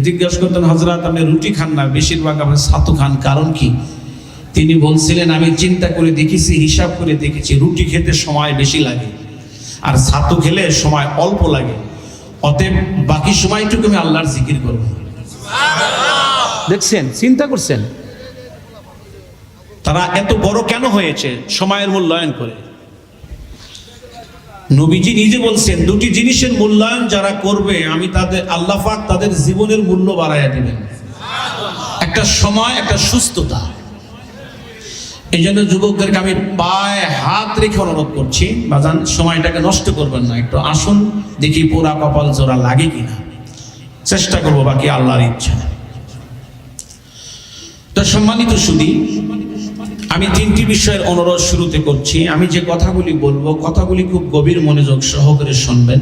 জিজ্ঞাসা করতেন, হযরত আপনি রুটি খান না, বেশিরভাগ আপনি ছাতু খান, কারণ কি? তিনি বলছিলেন, আমি চিন্তা করে দেখেছি, হিসাব করে দেখেছি, রুটি খেতে সময় বেশি লাগে আর ছাতু খেলে সময় অল্প লাগে, অতএব বাকি সময়টুকু আমি আল্লাহর জিকির করব। দেখছেন, চিন্তা করছেন তারা এত বড় কেন হয়েছে? সময়ের মূল্যায়ন করে। নবীজি নিজে বলছেন, দুটি জিনিসের মূল্যায়ন যারা করবে, আমি তাদের, আল্লাহ পাক তাদের জীবনের মূল্য বাড়াইয়া দিবেন। একটা সময়, একটা সুস্থতা। এই জন্য যুবকদেরকে আমি পায়ে হাত রেখে অনুরোধ করছি, বাজান সময়টাকে নষ্ট করবেন না, একটু আসুন, দেখি পোড়া কপাল জোড়া লাগে কিনা, চেষ্টা করবো, বাকি আল্লাহর ইচ্ছা। তো সম্মানিত সুধী, আমি তিনটি বিষয়ের অনুরোধ শুরুতে করছি। আমি যে কথাগুলি বলবো, কথাগুলি খুব গভীর মনোযোগ সহকারে শুনবেন।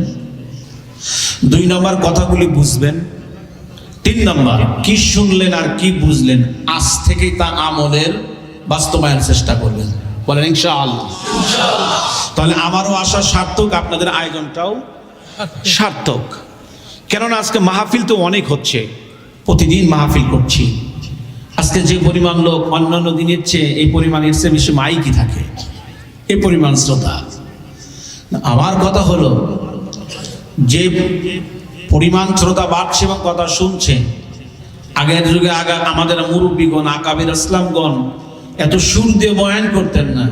2 নম্বর, কথাগুলি বুঝবেন। 3 নম্বর, কি শুনলেন আর কি বুঝলেন, আজ থেকেই তা আমলের বাস্তবায়ন চেষ্টা করবেন। বলেন ইনশাআল্লাহ। তাহলে আমারও আশা সার্থক, আপনাদের আয়োজনটাও সার্থক। কেননা আজকে মাহফিল তো অনেক হচ্ছে, প্রতিদিন মাহফিল করছি। আজকে যে পরিমাণ লোক, অন্যান্য দিনের চেয়ে এই পরিমাণের চেয়ে বেশি মাইকই থাকে, এই পরিমাণ শ্রোতা। আমার কথা হলো, যে পরিমাণ শ্রোতা বাড়ছে এবং কথা শুনছে, আগের যুগে আমাদের মুরব্বীগণ, আকাবির ইসলামগণ এত সুর দিয়ে বয়ান করতেন না।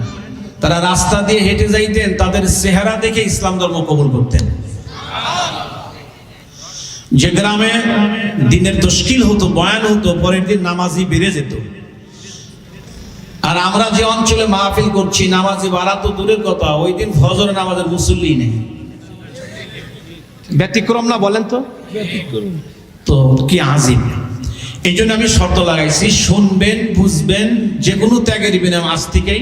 তারা রাস্তা দিয়ে হেঁটে যাইতেন, তাদের চেহারা দেখে ইসলাম ধর্ম কবুল করতেন। যে গ্রামে দিনের তশকিল হতো, বয়ান হতো, পরের দিন নামাজি বেড়ে যেত। আর আমরা যে অঞ্চলে মাহফিল করছি, নামাজি বাড়া তো দূরের কথা, ওই দিন ফজর নামাজের মুসল্লি নেই। ব্যতিক্রম না, বলেন তো? তো কি আজিব। এই জন্য আমি শর্ত লাগাইছি, শুনবেন, বুঝবেন, যে কোনো ত্যাগের বিনিময়ে আজ থেকেই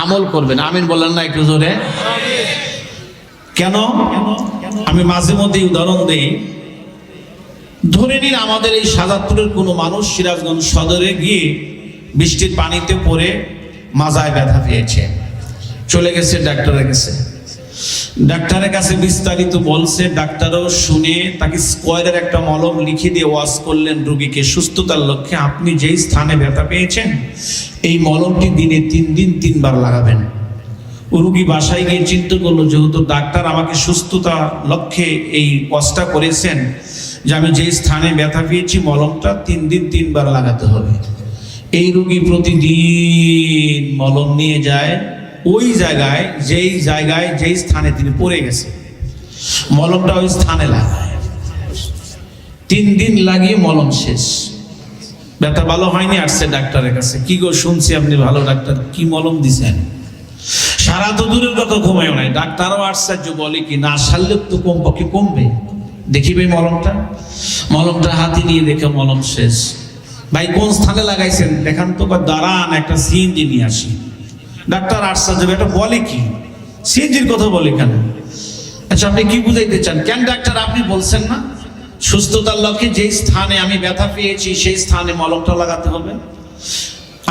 আমল করবেন। আমিন বলেন না একটু জোরে? কেন? আমি মাঝে মধ্যে উদাহরণ দেই। ধরে নিন আমাদের এই সাজাদপুরের কোনো মানুষ সিরাজগঞ্জ সদরে গিয়ে বৃষ্টির পানিতে পড়ে মাজায় ব্যথা পেয়েছে, চলে গেছে ডাক্তারের কাছে। ডাক্তারের কাছে বিস্তারিত বলছে, ডাক্তারও শুনে তাকে স্কোয়ারের একটা মলম লিখে দিয়ে ওয়াজ করলেন রোগীকে সুস্থতার লক্ষ্যে, আপনি যেই স্থানে ব্যথা পেয়েছেন এই মলমটি দিনে 3 দিন 3 বার লাগাবেন। রোগী বাসায় গিয়ে চিন্তা করলো, যেহেতু ডাক্তার আমাকে সুস্থতা লক্ষ্যে এই ওয়াজটা করেছেন যে আমি যেই স্থানে ব্যথা পেয়েছি মলমটা 3 দিন 3 বার লাগাতে হবে। এই রোগী প্রতিদিন মলম নিয়ে যায় ওই জায়গায়, যেই স্থানে তিনি পড়ে গেছে, মলমটা ওই স্থানে লাগায়। 3 দিন লাগিয়ে মলম শেষ, ব্যথা ভালো হয়নি। আসছে ডাক্তারের কাছে, কি গো শুনছি আপনি ভালো ডাক্তার, কি মলম দিছেন? সারা তো দূরের কথা, ঘুমায়ও নাই। ডাক্তারও আশ্চর্য, বলে কি না সারলে তো কমপক্ষে কমবে, দেখিবে মলমটা হাতে নিয়ে দেখে মলম শেষ। ভাই কোন স্থানে লাগাইছেন দেখান তো, বা দাঁড়ান একটা সিএনজি নিয়ে আসি। ডাক্তার আশ্চর্য, এটা বলে কি, সিএনজির কথা বলে কেন? আচ্ছা আপনি কি বুঝাইতে চান? কেন ডাক্তার আপনি বলছেন না সুস্থতার লক্ষ্যে যেই স্থানে আমি ব্যথা পেয়েছি সেই স্থানে মলমটা লাগাতে হবে?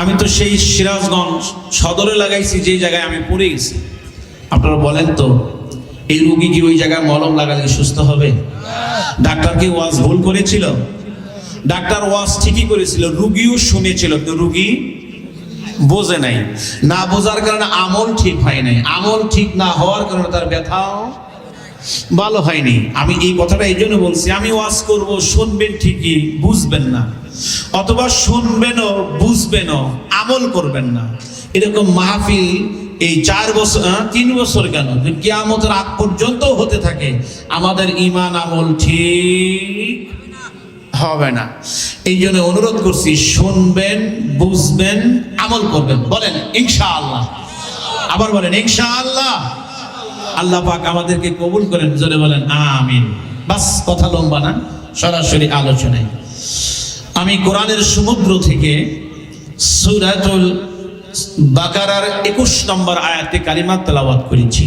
আমি তো সেই সিরাজগঞ্জ সদরে লাগাইছি যে জায়গায় আমি পড়ে গেছি। আপনারা বলেন তো, এই রোগী কি ওই জায়গায় মলম লাগালে সুস্থ হবে? ডাক্তার কি ওয়াজ ভুল করেছিল? ডাক্তার ওয়াজ ঠিকই করেছিল, রোগীও শুনেছিল, কিন্তু রোগী বোঝে নাই। না বোঝার কারণে আমল ঠিক হয় নাই, আমল ঠিক না হওয়ার কারণে তার ব্যথাও ভালো হয়নি। আমি এই কথাটা এই জন্য বলছি, আমি ওয়াজ করব, শুনবেন ঠিকই, বুঝবেন না, অথবা শুনবেনও বুঝবেনও, আমল করবেন না। এরকম মাহফিল এই 4 বছর 3 বছর কেন, কিয়ামতের আগ পর্যন্ত হতে থাকে, আমাদের ঈমান আমল ঠিক হবে না। এই জন্য অনুরোধ করছি, শুনবেন, বুঝবেন, আমল করবেন। বলেন ইনশাআল্লাহ। আবার বলেন ইনশাআল্লাহ। আল্লাহ পাক আমাদেরকে কবুল করেন, জোরে বলেন আমিন। বাস, কথা লম্বা না, সরাসরি আলোচনায়। আমি কোরআনের সমুদ্র থেকে সূরাতুল বাকারার 21 নম্বর আয়াতে কারিমা তেলাওয়াত করেছি।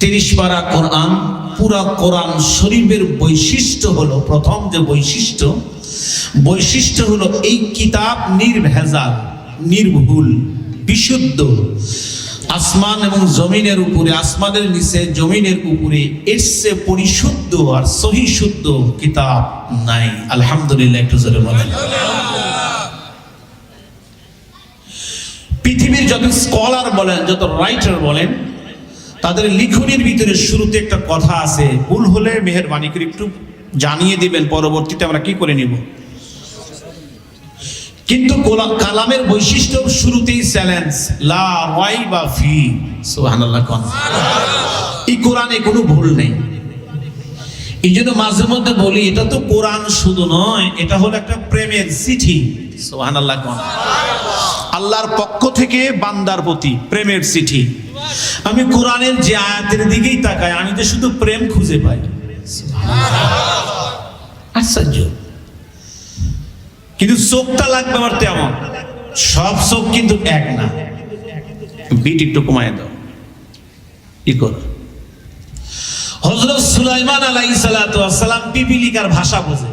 30 পারা কোরআন, পুরা কোরআন শরীফের বৈশিষ্ট্য হলো, প্রথম যে বৈশিষ্ট্য হলো এই কিতাব নির্ভেজাল, নির্ভুল, বিশুদ্ধ। আসমান এবং জমিনের উপরে, আসমানের নিচে জমিনের উপরে এর চেয়ে পরিশুদ্ধ আর সহি শুদ্ধ কিতাব নাই। আলহামদুলিল্লাহ, একটু জোরে বলেন। পৃথিবীর যত স্কলার বলেন, যত রাইটার বলেন, তাদের লিখনির ভিতরে শুরুতে একটা কথা আছে, ভুল হলে মেহেরবানি করে একটু জানিয়ে দিবেন, পরবর্তীতে আমরা কি করে নিব। কিন্তু কালামের বৈশিষ্ট্য শুরুতেই চ্যালেঞ্জ, লা রাইবা ফি। সুবহানাল্লাহ। এই কোরআনে কোনো ভুল নেই। এই জন্য মাঝে মধ্যে বলি, এটা তো কোরআন শুধু নয়, এটা হলো একটা প্রেমের চিঠি। সুবহানাল্লাহ। আল্লাহর পক্ষ থেকে বান্দার প্রতি প্রেমের চিঠি। আমি কোরআনের যে আয়াতের দিকেই তাকাই, আমি তো শুধু প্রেম খুঁজে পাই। আশ্চর্য। কিন্তু চোখটা লাগবে আমার তেমন, সব চোখ কিন্তু এক না। বিট একটু কমায় দাও। কি কর? হযরত সুলাইমান আলাইহিস সালাতু ওয়াস সালাম পিপিলিকার ভাষা বোঝে।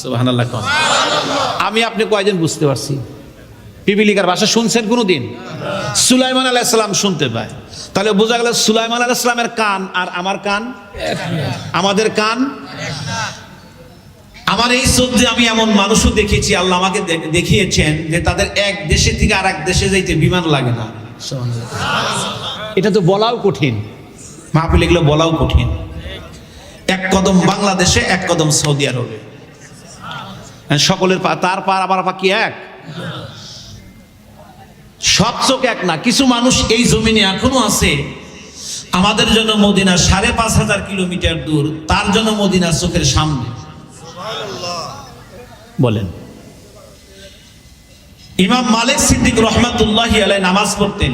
সুবহানাল্লাহ। আমি আপনি কয়জন বুঝতে পারছি? পিপিলিকার ভাষা শুনছেন কোনোদিন? সুলাইমান আলাইহিস সালাম শুনতে পায়। তাহলে বোঝা গেল সুলাইমান আলাইহিস সালামের কান আর আমার কান, আমাদের কান। আমার এই চোখ দিয়ে আমি এমন মানুষও দেখেছি, আল্লাহ আমাকে দেখিয়েছেন যে তাদের এক দেশে থেকে আর এক দেশে যাইতে বিমান লাগে না। এটা তো বলাও কঠিন, মাহফিল এগুলো বলাও কঠিন। এক কদম বাংলাদেশে, এক কদম সৌদি আরবে, সকলের তার পার আবার কি এক? সব চোখ এক না। কিছু মানুষ এই জমিনে এখনো আছে, আমাদের জন্য মদিনা ৫,৫০০ কিলোমিটার দূর, তার জন্য মদিনা চোখের সামনে। বলেন, ইমাম মালিক সিদ্দিক রহমাতুল্লাহি আলাইহি নামাজ পড়তেন,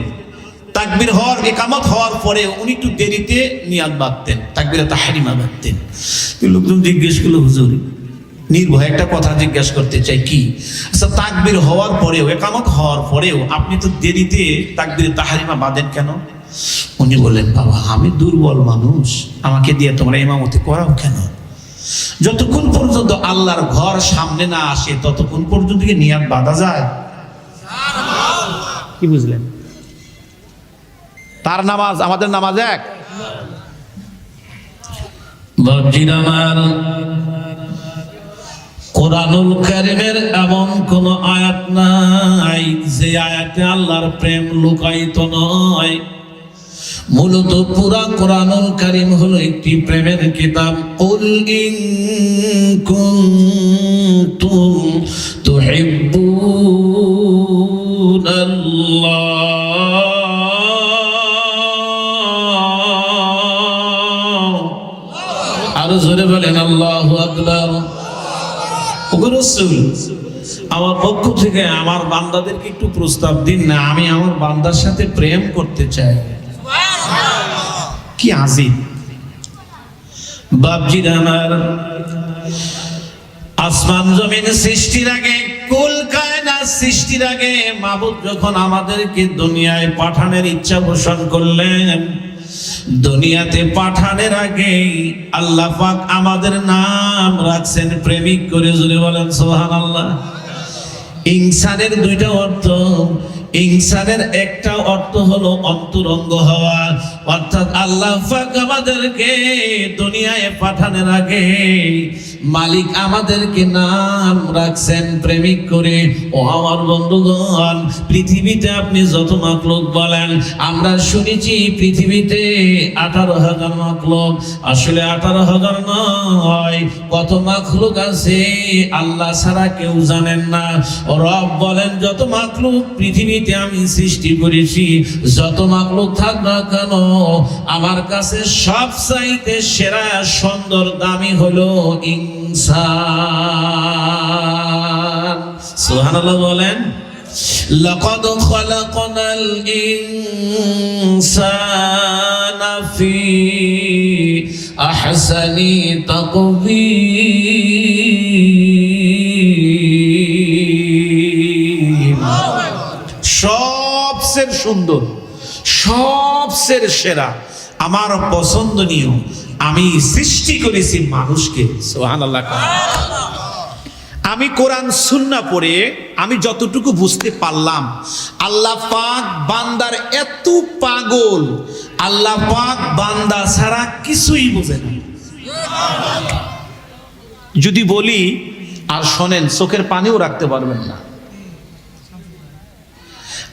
তাকবীর হওয়ার, ইকামত হওয়ার পরে উনি একটু দেরিতে নিয়াত বাঁধতেন, তাকবীরে তাহরিমা বাঁধতেন। লোকজন জিজ্ঞেস করলো, হুজুর নির্ভয় একটা কথা জিজ্ঞাসা করতে চাই, কি? আচ্ছা, তাকবীর হওয়ার পরেও, ইকামত হওয়ার পরেও আপনি তো দেরিতে তাকবীরে তাহরিমা বাঁধেন কেন? উনি বললেন, বাবা আমি দুর্বল মানুষ, আমাকে দিয়ে তোমরা ইমামতি করাও কেন? যতক্ষণ পর্যন্ত আল্লাহর ঘর সামনে না আসে ততক্ষণ পর্যন্ত কি নিয়াত বাঁধা যায়? কি বুঝলেন? তার নামাজ আমাদের নামাজ এক। বাবজির আমার, কোরআনুল কারীমের এমন কোন আয়াত নাই যে আয়াতে আল্লাহর প্রেম লুকায়িত নয়। মূলত পুরা কোরআনুল কারীম হলো একটি প্রেমের কিতাব। কুল ইন কুনতুম তুহিব্বুনাল্লাহ, আর জোরে বলেন আল্লাহু আকবার। ওগো রাসূল, আমার পক্ষ থেকে আমার বান্দাদেরকে একটু প্রস্তাব দিন না, আমি আমার বান্দার সাথে প্রেম করতে চাই। কি আজিব বাপজি আমার, আসমান জমিন সৃষ্টির আগে, কুল কায়নাত সৃষ্টির আগে মাবুদ যখন আমাদেরকে দুনিয়ায় পাঠানোর ইচ্ছা পোষণ করলেন, দুনিয়াতে পাঠানোর আগে আল্লাহ পাক আমাদের নাম রাখছেন প্রেমিক করে। জোরে বলেন সুবহানাল্লাহ। ইনসানের দুইটা অর্থ। ইনসানের একটা অর্থ হলো অন্তরঙ্গ হওয়া, অর্থাৎ আল্লাহ পাক আমাদেরকে দুনিয়ায় পাঠানোর আগে মালিক আমাদেরকে নাম রাখছেন প্রেমিক করে। ও আমার বন্ধুগণ, পৃথিবীতে আপনি যত মাখলুক বলেন, আমরা শুনেছি পৃথিবীতে 18,000 মাখলুক। আসলে 18,000 নয়, কত মাখলুক আছে আল্লাহ ছাড়া কেউ জানেন না। রব বলেন, যত মাখলুক পৃথিবীতে আমি সৃষ্টি করেছি, যত মাখলুক থাক না কেন, আমার কাছে সবচাইতে সেরা সুন্দর দামি হলো ইনসান। সুবহানাল্লাহ বলেন। লাকাদ খালাকনাল ইনসানা ফি আহসানি তাকবীর। সবচেয়ে সুন্দর, সবচেয়ে সেরা, আমার পছন্দনীয় আমি সৃষ্টি করেছি মানুষকে। সুবহানাল্লাহ। আমি কোরআন সুন্নাহ পড়ে আমি যতটুকু বুঝতে পারলাম, আল্লাহ পাক বান্দার এত পাগল, আল্লাহ পাক বান্দা ছাড়া কিছুই বোঝে না। যদি বলি আর শোনেন, চোখের পানিও রাখতে পারবেন না।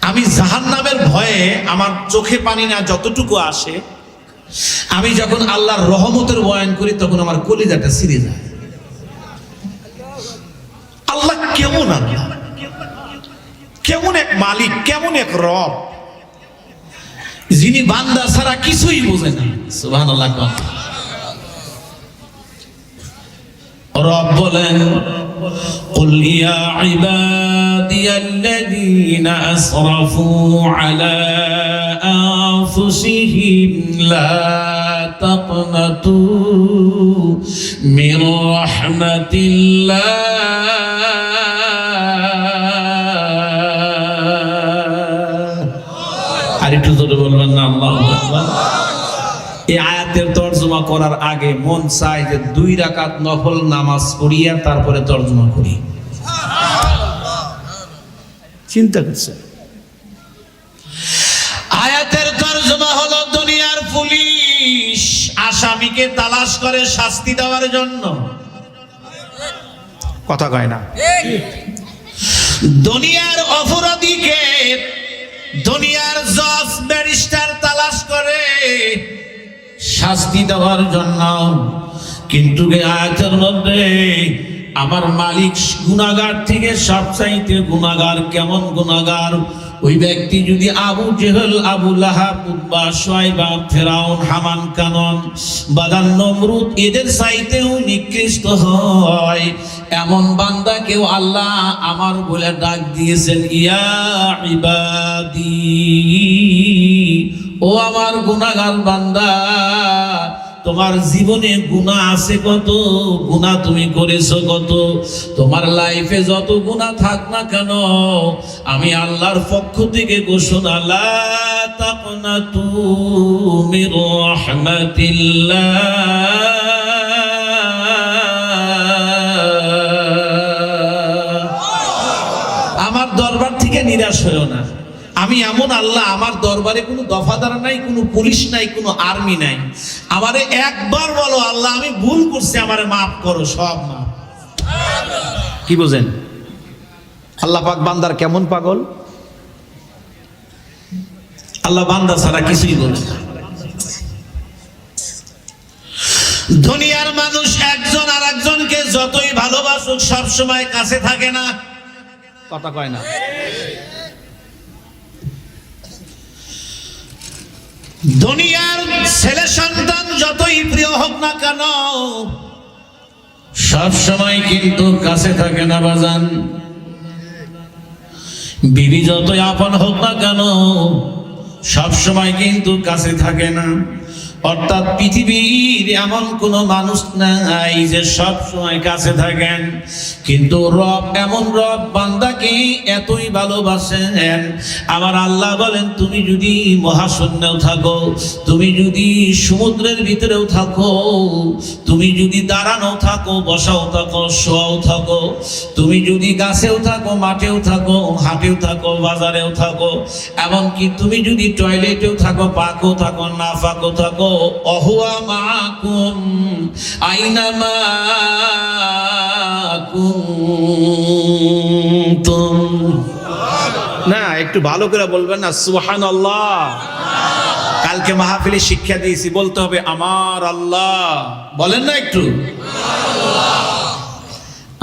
আমি জাহান্নামের ভয়ে আমার চোখে পানি না যতটুকু আসে, আমি যখন আল্লাহর রহমতের বয়ান করি তখন আমার কলিজাটা ছিঁড়ে যায়। আল্লাহ কেমন, আল্লাহ কেমন এক মালিক, কেমন এক রব, যিনি বান্দা ছাড়া কিছুই বোঝে না। সুবহানাল্লাহ। রব বলেন, قل يا عبادي الذين أسرفوا على أنفسهم لا تقنطوا من رحمة الله। আরেকটু জোরে বলবেন না আল্লাহু আকবার। এই আয়াতের তরজমা করার আগে মন চায় যে 2 রাকাত নফল নামাজ পড়িয়া তারপরে তরজমা করি। চিন্তা করছে, আয়াতের তরজমা হলো দুনিয়ার পুলিশ আসামিকে তালাশ করে শাস্তি দেওয়ার জন্য। কথা কয় না? দুনিয়ার অপরাধীকে দুনিয়ার জজ ব্যারিস্টার তালাশ করে শাস্তি দেওয়ার জন্য। কিন্তু আয়াতের মধ্যে আমার মালিক গুনাহগার থেকে সবচাইতে গুনাহগার। কেমন গুনাহগার? ওই ব্যক্তি যদি আবু জেহেল, আবু লাহাব, উতবা, শুয়াইবা, ফেরাউন, হামান, কানন, বাদান, নমরুদ এদের চাইতেও নিকৃষ্ট হয়, এমন বান্দাকেও আল্লাহ আমার বলে ডাক দিয়েছেন, ইয়া ইবাদি, ও আমার গুনাহগার বান্দা, তোমার জীবনে গুনাহ আছে কত, গুনাহ তুমি করেছো কত, তোমার লাইফে যত গুনাহ থাক না কেন, আমি আল্লাহর পক্ষ থেকে ঘোষণা, লা তাকনাতু মির রাহমাতিল্লাহ, আমার দরবার থেকে নিরাশ হয়ো না। আমি এমন আল্লাহ, আমার দরবারে কোনো দফাদার নাই, কোনো পুলিশ নাই, কোনো আর্মি নাই। আমারে একবার বলো, আল্লাহ আমি ভুল করছি, আমারে মাফ করো, সব মাফ। কি বোঝেন? আল্লাহ পাক বান্দার কেমন পাগল। আল্লাহ বান্দা ছাড়া কিছুই বলে না। দুনিয়ার মানুষ একজন আর একজনকে যতই ভালোবাসুক সব সময় কাছে থাকে না। কথা কয় না? দুনিয়ার ছেলে সন্তান যতই প্রিয় হোক না কেন সব সময় কিন্তু কাছে থাকে না বাজান। বিবি যতই আপন হোক না কেন সব সময় কিন্তু কাছে থাকে না। অর্থাৎ পৃথিবীর এমন কোন মানুষ নাই যে সব সময় কাছে থাকেন, কিন্তু রব এমন রব বান্দাকে এতই ভালোবাসেন। আমার আল্লাহ বলেন, তুমি যদি মহাশূন্যেও থাকো, তুমি যদি সমুদ্রের ভিতরেও থাকো, তুমি যদি দাঁড়ানো থাকো, বসাও থাকো, শোয়াও থাকো, তুমি যদি গাছেও থাকো, মাঠেও থাকো, হাটেও থাকো, বাজারেও থাকো, এমনকি তুমি যদি টয়লেটেও থাকো, পাকও থাকো, না পাকও থাকো, অহুয়া মাকুম আইনামা কুনতুম। না, একটু ভালো করে বলবেন না সুবহানাল্লাহ। কালকে মাহফিলে শিক্ষা দিয়েছি, বলতে হবে আমার আল্লাহ। বলেন না একটু?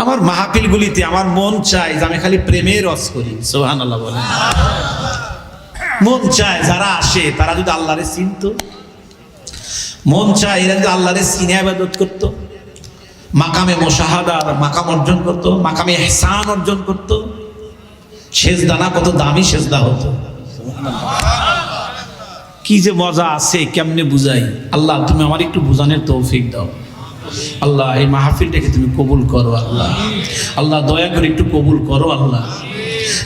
আমার মাহফিল গুলিতে আমার মন চায় যে আমি খালি প্রেমের রস করি। সুবহানাল্লাহ বলেন। মন চায় যারা আসে তারা যদি আল্লাহরে চিনতো, মন চায় এরা যদি আল্লাহরে চিনে ইবাদত করতো, মাকামে মুশাহাদার মাকাম অর্জন করতো, মাকামে ইহসান অর্জন করতো, সেজদা না কত দামি সেজদা হতো। কি যে মজা আছে, কেমনে বুঝাই। আল্লাহ তুমি আমার একটু বুঝানোর তৌফিক দাও। আল্লাহ এই মাহফিলটাকে তুমি কবুল করো। আল্লাহ আল্লাহ দয়া করে একটু কবুল করো। আল্লাহ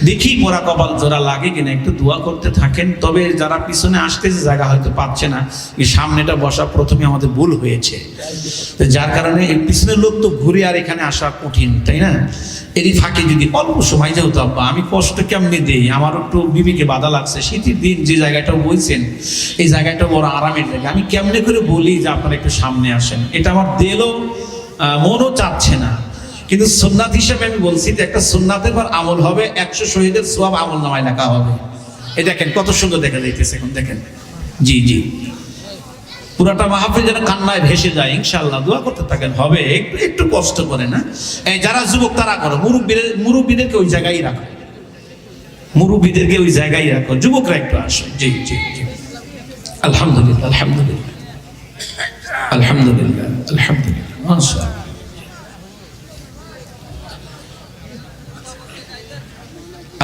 দেখি পোড়া কপাল জোড়া লাগে কিনা, একটু দোয়া করতে থাকেন। তবে যারা পিছনে আসতেছে জায়গা হয়তো পাচ্ছে না, এই সামনেটা বসা প্রথমে আমাদের ভুল হয়েছে, যার কারণে এই পিছনের লোক তো ঘুরে আর এখানে আসা কঠিন, তাই না? এরই ফাঁকে যদি অল্প সময় যেহেতু আব্বা আমি কষ্ট কেমনি দেই, আমার একটু বিবিকে বাধা লাগছে, শীতের দিন যে জায়গাটা বলছেন এই জায়গাটা বড় আরামের জায়গা, আমি কেমনে করে বলি যে আপনারা একটু সামনে আসেন, এটা আমার দিলও মনও চাচ্ছে না, কিন্তু সুন্নাত হিসেবে আমি বলছি যে একটা সুন্নাতের পর আমল হবে, 100 শহীদের সওয়াব আমল নামায় লেখা হবে। এই দেখেন কত সুন্দর দেখা যাইতেছে এখন, দেখেন। জি জি, পুরাটা মাহফিল যেন কান্নায় ভেসে যায়, ইনশাআল্লাহ দোয়া করতে থাকেন, হবে। একটু একটু কষ্ট করে না, এই যারা যুবক তারা করো, মুরব্বীদেরকে ওই জায়গায় রাখো, মুরব্বীদেরকে ওই জায়গায় রাখো, যুবকরা একটু আসো। জি জি জি, আলহামদুলিল্লাহ আলহামদুলিল্লাহ আলহামদুলিল্লাহ আলহামদুলিল্লাহ, মাশাআল্লাহ।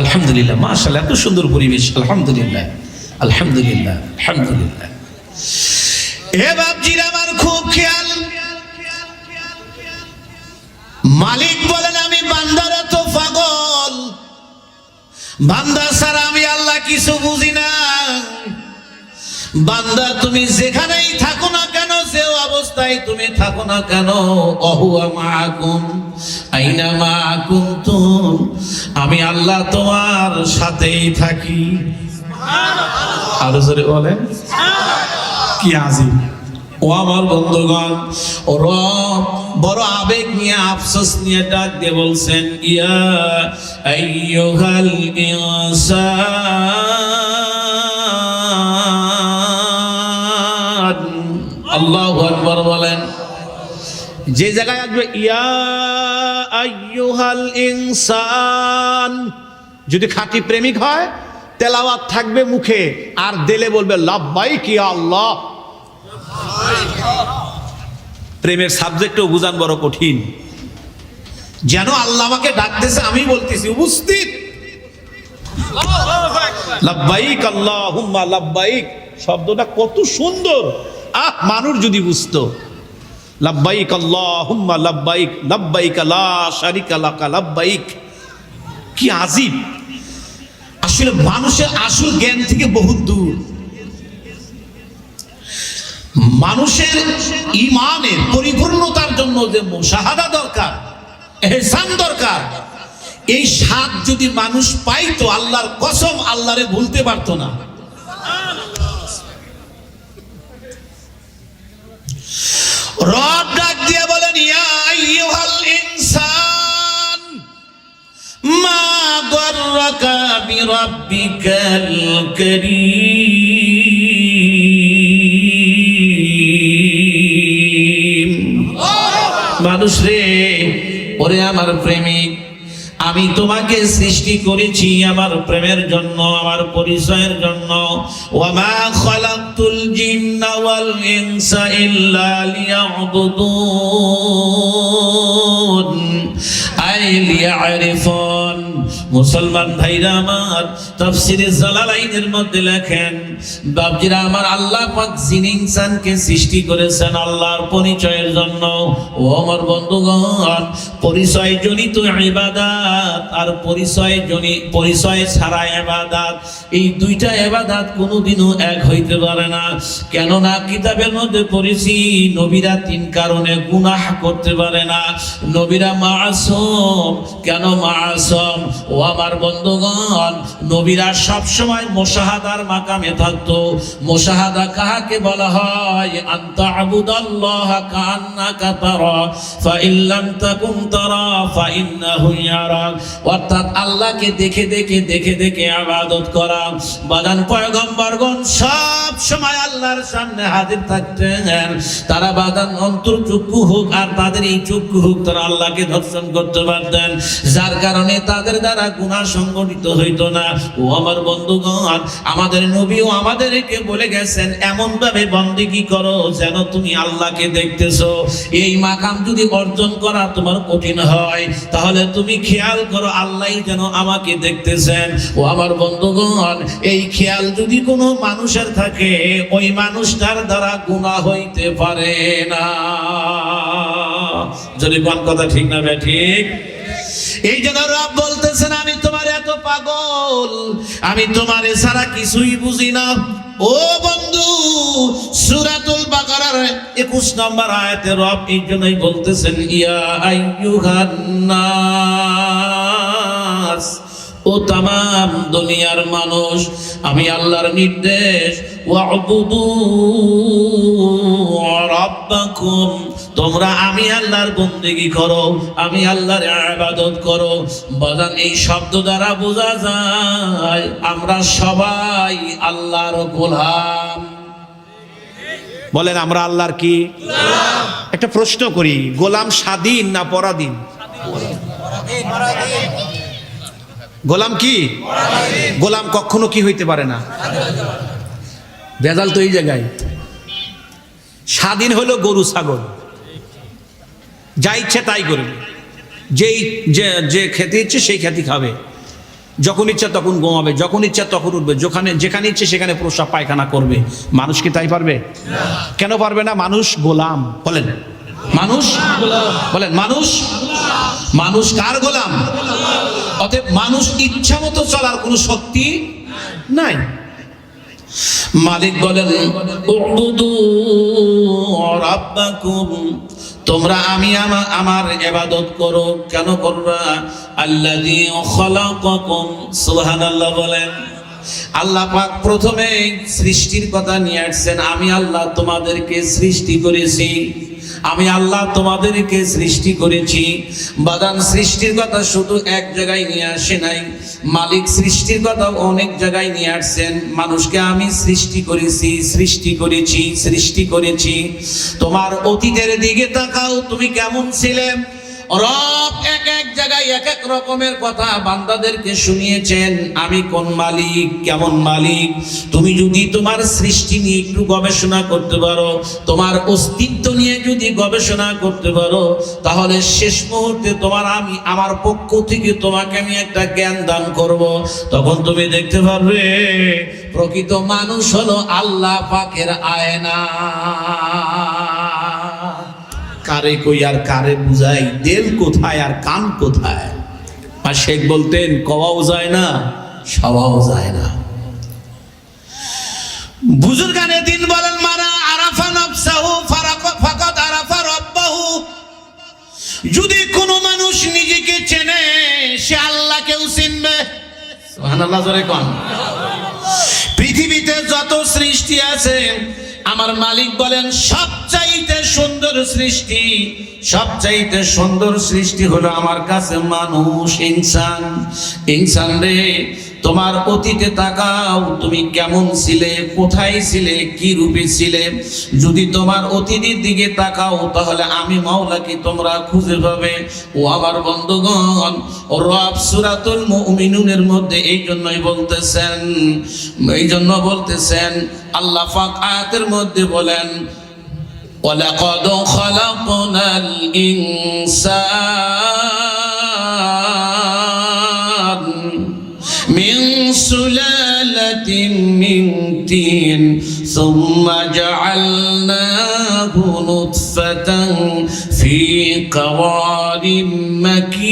আলহামদুলিল্লাহ মাশাআল্লাহ, এত সুন্দর পরিবেশ, আলহামদুলিল্লাহ আলহামদুলিল্লাহ আলহামদুলিল্লাহ। এ বাপজির আমার খুব খেয়াল, মালিক বলেন আমি বান্দারা তো পাগল, বান্দা ছাড়া আমি আল্লাহ কিছু বুঝি না। বান্দা তুমি যেখানেই থাকো না কেন, যে অবস্থায় তুমি থাকো না কেন, অহুয়া মাআকুম আইনামা কুনতুম, আমি আল্লাহ তোমার সাথেই থাকি। আরো জোরে বলেন, কি আজিব। ও আমার বন্ধুগণ, ও রব বড় আবেগ নিয়ে আফসোস নিয়ে ডাক দিয়ে বলছেন, ইয়া আইয়ুহাল ইনসান, আল্লাহু আকবার বলেন। যে জায়গায় আসবে ইয়া আইয়ুহাল ইনসান, যদি খাঁটি প্রেমিক হয় তেলাওয়াত থাকবে মুখে, আর দিলে বলবে লাব্বাইক ইয়া আল্লাহ। প্রেমের সাবজেক্টও বুঝান বড় কঠিন, যেন আল্লাহ আমাকে ডাকতেছে, আমি বলতেছি উপস্থিত, লাব্বাইক আল্লাহুম্মা লাব্বাইক শব্দটা কত সুন্দর। মানুষ যদি বুঝতো, লাব্বাইক আল্লাহুম্মা লাব্বাইক লাব্বাইক লা শারিকা লাকা লাব্বাইক, কি আজীব। আসলে মানুষের আসল জ্ঞান থেকে বহুত দূর। মানুষের ঈমানের পরিপূর্ণতার জন্য যে মুশাহাদা দরকার, ইহসান দরকার, এই স্বাদ যদি মানুষ পাইতো, আল্লাহর কসম আল্লাহরে ভুলতে পারতো না। রব ডাক দিয়ে বলেন, ইয়া আইয়ুহাল ইনসান মা গররাকা বিরাব্বিকাল কারীম। মানুষ রে, ওরে আমার প্রেমিক, আমি তোমাকে সৃষ্টি করেছি আমার প্রেমের জন্য, আমার পরিচয়ের জন্য। ওয়ামা খালাকতুল জিন্না ওয়াল ইনসা ইল্লা লিয়াবুদুন আই লিয়ারিফুন। মুসলমান ভাইরা আমার, তাফসীরে জালালাইনের মধ্যে লেখেন, বাপজিরা আমার, আল্লাহ পাক জিন ইনসানকে সৃষ্টি করেছেন আল্লাহর পরিচয়ের জন্য। ও আমার বন্ধুগণ, পরিচয় জনিত ইবাদত আর পরিচয় ছাড়া ইবাদত, এই দুইটা ইবাদত কোনোদিনও এক হইতে পারে না। কেননা কিতাবের মধ্যে পড়েছি, নবীরা 3 কারণে গুনাহ করতে পারে না। নবীরা মাসুম। কেন মাসুম? ও আমার বন্ধুগণ, নবীরা সব সময় মুশাহাদার মাকামে থাকতো। মুশাহাদা কাকে বলা হয়? আনতা আবুদাল্লাহ কান্নাকা তারা ফা ইল্লাম তাকুন তারা ফা ইন্নাহু ইয়ারাক। অর্থাৎ আল্লাহকে দেখে দেখে ইবাদত করা। বাদান পয়গম্বরগণ সব সময় আল্লাহর সামনে হাজির থাকতেন। তারা বাদান অন্তর্চক্ষু হোক আর তাদের এই চক্ষু হোক, তারা আল্লাহকে দর্শন করতে পারতেন, যার কারণে তাদের দ্বারা গুনাহ সংগঠিত হইতো না। ও আমার বন্ধুগণ, আমাদের নবীও আমাদেরকে বলে গেছেন, এমন ভাবে বন্দেগী করো যেন তুমি আল্লাহকে দেখতেছো। এই মাকাম যদি অর্জন করা তোমার কঠিন হয়, তাহলে তুমি খেয়াল করো আল্লাহই যেন আমাকে দেখতেছেন। ও আমার বন্ধুগণ, এই খেয়াল যদি কোনো মানুষের থাকে, ওই মানুষটার দ্বারা গুনাহ হইতে পারে না। যদি কোন কথা ঠিক না ঠিক? এই জন্য রব বলতেছেন আমি তোমার এত পাগল, আমি তোমারে ছাড়া কিছুই বুঝি না। ও বন্ধু, সূরাতুল বাকারার 21 নম্বর আয়াতে রব এই জন্যই বলতেছেন ইয়া আইয়ুহান নাস, ও তামাম দুনিয়ার মানুষ, আমি আল্লাহর নির্দেশ ওয়া'বুদু রাব্বাকুম, তোমরা আমি আল্লাহর বন্দেগী করো, আমি আল্লাহর ইবাদত করো। বাজান এই শব্দ দ্বারা বোঝা যায় আমরা সবাই আল্লাহর গোলাম। বলেন আমরা আল্লাহর কি গোলাম? একটা প্রশ্ন করি, গোলাম স্বাধীন না পরাধীন? গোলাম কি? গোলাম কখনো কি হইতে পারে না, ভেজাল তো এই জায়গায়। স্বাধীন হলো গরু ছাগল, যা ইচ্ছে তাই করবে, যে খেতে ইচ্ছে সেই খেতে খাবে, যখন ইচ্ছা তখন ঘুমাবে, যখন ইচ্ছা তখন উঠবে, যেখানে ইচ্ছে সেখানে প্রস্রাব পায়খানা করবে। মানুষ কি তাই পারবে? কেন পারবে না? মানুষ গোলাম। বলেন মানুষ বলেন মানুষ কার গোলাম? অতএব মানুষ ইচ্ছা মতো চলার কোনো শক্তি নাই। মালিক বলেন উবুদু রাব্বাকুম, তোমরা আমি আমার ইবাদত করো। কেন করবা? আল্লাযী খালাকাকুম, সুবহানাল্লাহ বলেন। আল্লাহ পাক প্রথমে সৃষ্টির কথা নিয়ে আসছেন, আমি আল্লাহ তোমাদেরকে সৃষ্টি করেছি, আমি আল্লাহ তোমাদেরকে সৃষ্টি করেছি। বাদান সৃষ্টির কথা শুধু এক জায়গায় নিয়ে আসে নাই, মালিক সৃষ্টির কথা অনেক জায়গায় নিয়ে আসছেন। মানুষকে আমি সৃষ্টি করেছি। তোমার অতীতের দিকে তাকাও, তুমি কেমন ছিলে। রব এক এক জায়গায় এক এক রকমের কথা বান্দাদেরকে শুনিয়েছেন। আমি কোন মালিক, কেমন মালিক। তুমি যদি তোমার সৃষ্টি নিয়ে একটু গবেষণা করতে পারো, তোমার অস্তিত্ব নিয়ে যদি গবেষণা করতে পারো, তাহলে শেষ মুহূর্তে আমি আমার পক্ষ থেকে তোমাকে আমি একটা জ্ঞান দান করব। তখন তুমি দেখতে পারবে প্রকৃত মানুষ হলো আল্লাহ পাকের আয়না। কারে কই আর কারে বুঝাই, দেল কোথায় আর কান কোথায়। আর শেখ বলতেন কওয়াও যায় না, সওয়াও যায় না। বুজুর্গানে দিন বলেন মারা আরাফা নাফসাহু ফাকাদ আরাফা রাব্বাহু। যদি কোনো মানুষ নিজেকে চেনে, সে আল্লাহকেও চিনবে। সুবহানাল্লাহ জোরে কোন। পৃথিবীতে যত সৃষ্টি আছে, আমার মালিক বলেন সবচাইতে সুন্দর সৃষ্টি হলো আমার কাছে মানুষ, ইনসান রে। তোমার অতীতে তাকাও, তুমি কেমন ছিলে, কোথায় ছিলে, কি রূপে ছিলে। যদি তোমার অতীতের দিকে তাকাও, তাহলে আমি মাওলাকে তোমরা খুঁজে পাবে। ও আমার বন্ধুগণ, রব সূরাতুল মুমিনুনের মধ্যে এই জন্য বলতেছেন আল্লাহ পাক আয়াতের মধ্যে বলেন ওয়ালাকাদ খালাকনাল ইনসান মিন সুলালাতিন মিন তিন সুম্মা জাআলনাহু নুতফাতান ফি কারারিম মাকিন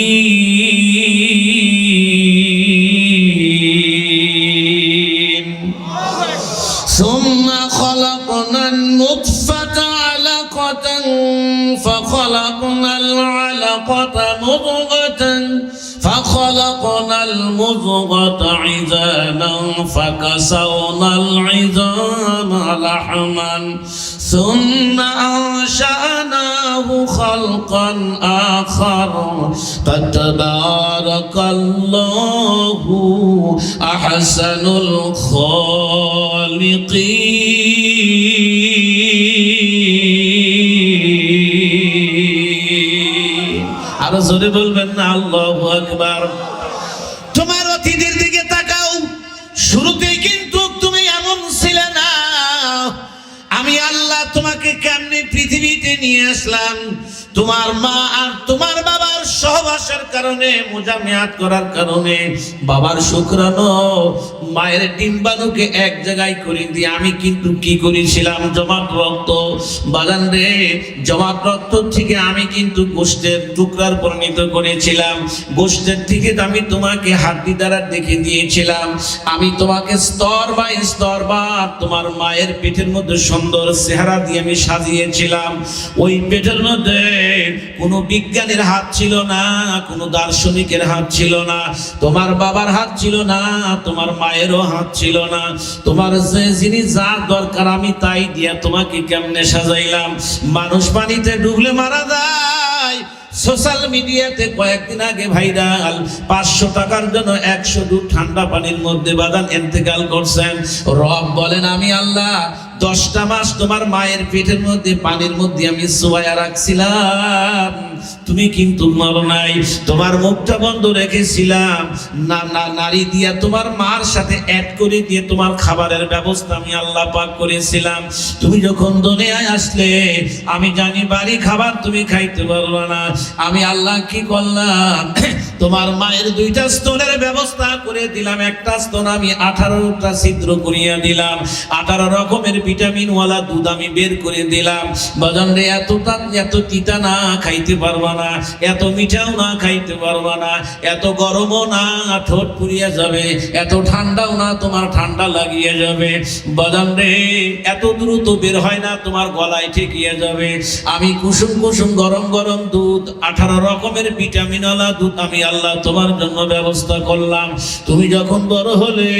ثم خلقنا النطفة علقة فخلقنا العلقة مضغة فخلقنا المضغة عظاما فكسونا العظام لحما ثم أنشأناه خلقا آخر فتبارك الله أحسن الخالقين আর জোরে বলবেন না আল্লাহু আকবার। তোমার অতীতের দিকে তাকাও, শুরুতেই কিন্তু তুমি এমন ছিলে না। আমি আল্লাহ তোমাকে কেমনে পৃথিবীতে নিয়ে আসলাম, তোমার মা আর তোমার বাবার সহবাসের কারণে, মুজামিয়াত করার কারণে বাবার শুক্রাণু মায়ের ডিম্বাণুকে এক জায়গায় করে দিয়ে আমি কিন্তু কি করেছিলাম, জমাট রক্ত বাগান রে, জমাট রক্ত থেকে আমি কিন্তু গোশতের টুকরার পরিণত করেছিলাম। গোশতের থেকে আমি তোমাকে হাড্ডি দ্বারা দেখে দিয়েছিলাম। আমি তোমাকে স্তর বাই স্তর বা তোমার মায়ের পেটের মধ্যে সুন্দর চেহারা দিয়ে আমি সাজিয়েছিলাম। ওই পেটের মধ্যে কোনো বিজ্ঞানীর হাত ছিল না, কোনো দার্শনিকের হাত ছিল না, তোমার বাবার হাত ছিল না, তোমার মায়েরও হাত ছিল না। তোমার যে জিনিস যা দরকার আমি তাই দিয়া তোমাকে কেমনে সাজাইলাম। মানুষ পানিতে ডুবলে মারা যায়। সোশ্যাল মিডিয়াতে কয়েকদিন আগে ভাইরাল, 500 টাকার জন্য 100 দুধ ঠান্ডা পানির মধ্যে বাদান ইন্তেকাল করছেন। রব বলেন আমি আল্লাহ 10টা মাস তোমার মায়ের পেটের মধ্যে পানির মধ্যে আমি সোয়া রাখছিলাম, তুমি কিন্তু মরো নাই। তোমার মুখটা বন্ধ রেখেছিলাম, না না নারী দিয়া তোমার মার সাথে অ্যাড করে দিয়ে তোমার খাবারের ব্যবস্থা আমি আল্লাহ পাক করেছিলাম। তুমি যখন দুনিয়ায় আসলে আমি জানি বাড়ি খাবার তুমি খাইতে পারবে না। আমি আল্লাহ কি করলাম, তোমার মায়ের 2টা স্তনের ব্যবস্থা করে দিলাম। একটা স্তন আমি 18টা ছিদ্র করিয়া দিলাম, 18 রকমের ভিটামিনওয়ালা দুধ আমি বের করে দিলাম। বাজান রে, এত তিতা না খাইতে পারবা না, এত মিঠাও না খাইতে পারবা না, এত গরমও না ঠোঁট পুড়িয়ে যাবে, এত ঠান্ডাও না তোমার ঠান্ডা লাগিয়ে যাবে। বাজান রে, এত দ্রুত বের হয় না, তোমার গলায় ঠেকিয়ে যাবে। আমি কুসুম কুসুম গরম গরম দুধ, 18 রকমের ভিটামিনওয়ালা দুধ আমি আল্লাহ তোমার জন্য ব্যবস্থা করলাম। তুমি যখন বড় হলে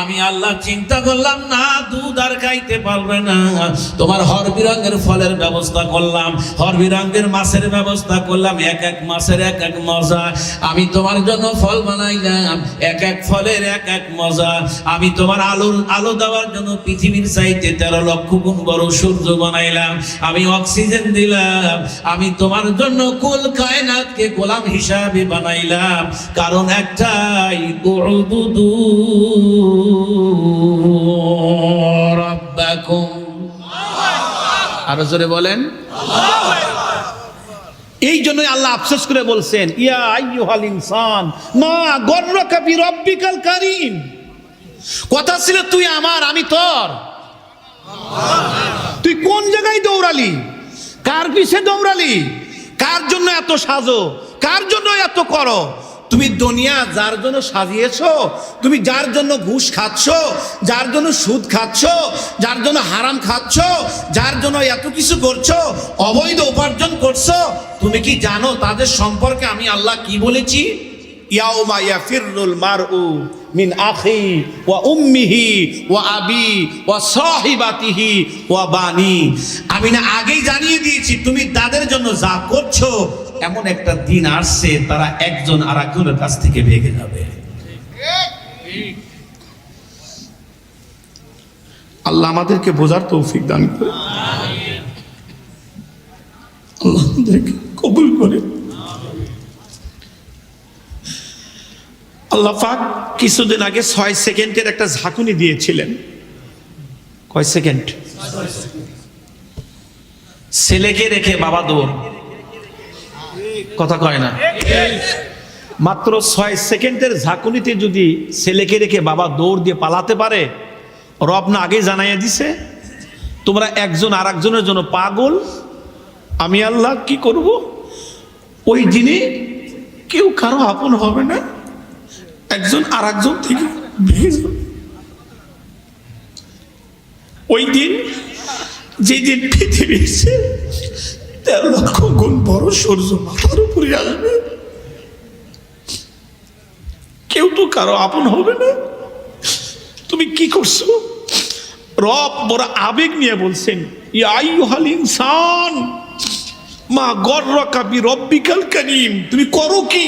আমি আল্লাহ চিন্তা করলাম না দুধ আর খাইতে পারবে না, তোমার হরবিরঙ্গের ফলের ব্যবস্থা করলাম, হরবিরঙ্গের মাছের ব্যবস্থা করলাম। এক এক মাছের এক এক মজা। আমি তোমার জন্য ফল বানাইলাম, এক এক ফলের এক এক মজা। আমি তোমার আলো দেওয়ার জন্য পৃথিবীর চাইতে 13 লক্ষ গুণ বড় সূর্য বানাইলাম। আমি অক্সিজেন দিলাম। আমি তোমার জন্য কুল কায়নাতকে গোলাম হিসাবে বানাইলাম, কারণ একটাই, উবুদু রাব্বাকুম। আরো জোরে বলেন। এই জন্যই আল্লাহ আফসোস করে বলছেন, ইয়া আইয়ুহাল ইনসান মা গররাকা বিরাব্বিকাল কারীম। কথা ছিল তুই আমার, আমি তোর। তুই কোন জায়গায় দৌড়ালি, কার পিছে দৌড়ালি, কার জন্য এত সাজো, কার জন্য এত করো? তুমি দুনিয়া যার জন্য সাজিয়েছো, তুমি যার জন্য ঘুষ খাচ্ছ, যার জন্য সুদ খাচ্ছ, যার জন্য হারাম খাচ্ছ, যার জন্য এত কিছু করছো, অবৈধ উপার্জন করছো, তুমি কি জানো তাদের সম্পর্কে আমি আল্লাহ কি বলেছি? ইয়াউমা ইয়াফিরুল মারউ মিন আখি ওয়া উম্মিহি ওয়া আবি ওয়া সাহিবাতিহি ওয়া বানি। আমি না আগেই জানিয়ে দিয়েছি তুমি তাদের জন্য যা করছো, এমন একটা দিন আসছে তারা একজন আরেকজনের কাছ থেকে ভেগে যাবে। আল্লাহ আমাদেরকে বোঝার তৌফিক দান করে, আল্লাহ আমাদেরকে কবুল করে। আল্লাহ পাক কিছুদিন আগে 6 সেকেন্ডের একটা ঝাঁকুনি দিয়েছিলেন। কয় সেকেন্ড? ছেলেকে রেখে বাবা দৌড়, কথা কয় না। মাত্র 6 সেকেন্ডের ঝাঁকুনিতে যদি ছেলেকে রেখে বাবা দৌড় দিয়ে পালাতে পারে, রব না আগে জানাইয়া দিছে তোমরা একজন আর একজনের জন্য পাগল, আমি আল্লাহ কি করব? ওই দিনে কেউ কারো আপন হবে না, একজন আর একজন থেকে ভেঙে যাবে। ওই দিন, যেদিন পৃথিবীর 13 লক্ষ গুণ বড় সূর্য মাথার উপরে আসবে, কেউ তো কারো আপন হবে না। তুমি কি করছো? রব বড় আবেগ নিয়ে বলছেন, ইয়া আইয়ুহাল ইনসান মা গররাকা বিরাব্বিকাল কারীম। তুমি করো কি?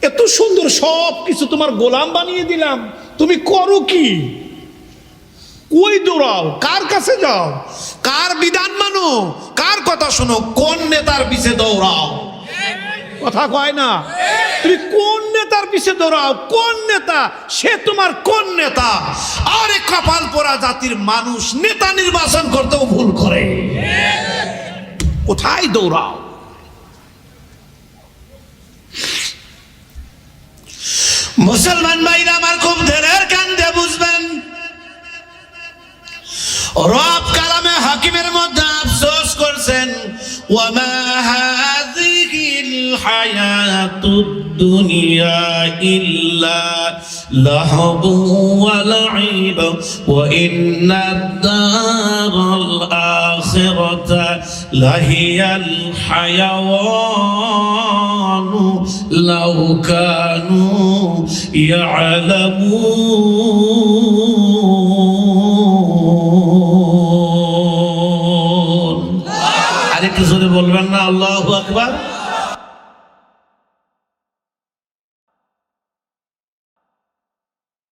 এত সুন্দর সব কিছু তোমার গোলাম বানিয়ে দিলাম, তুমি করো কি? কই দৌড়াও? কার কাছে যাও? কার বিধান মানো? কার কথা শোনো? কোন নেতার পিছে দৌড়াও? কথা কয় না। তুমি কোন নেতার পিছে দৌড়াও? কোন নেতা? সে তোমার কোন নেতা? আরে কপাল পোড়া জাতির মানুষ নেতা নির্বাচন করতেও ভুল করে। কোথায় দৌড়াও? মুসলমান ভাইরা আমার, খুব ধ্যানের কান্দে বুঝবেন, রব কালামে হাকিমের মধ্যে আফসোস করছেন, ওয়ামা হাযিহিল হায়াতুদ দুনিয়া ইল্লা লাহবু ওয়া লাইব ওয়া ইন্নাদ দারাল আখিরাতা লাহিয়াল হায়াওয়ান লাউ কানু ইয়ালামুন। আরেকটু জোরে বলবেন না আল্লাহু আকবার?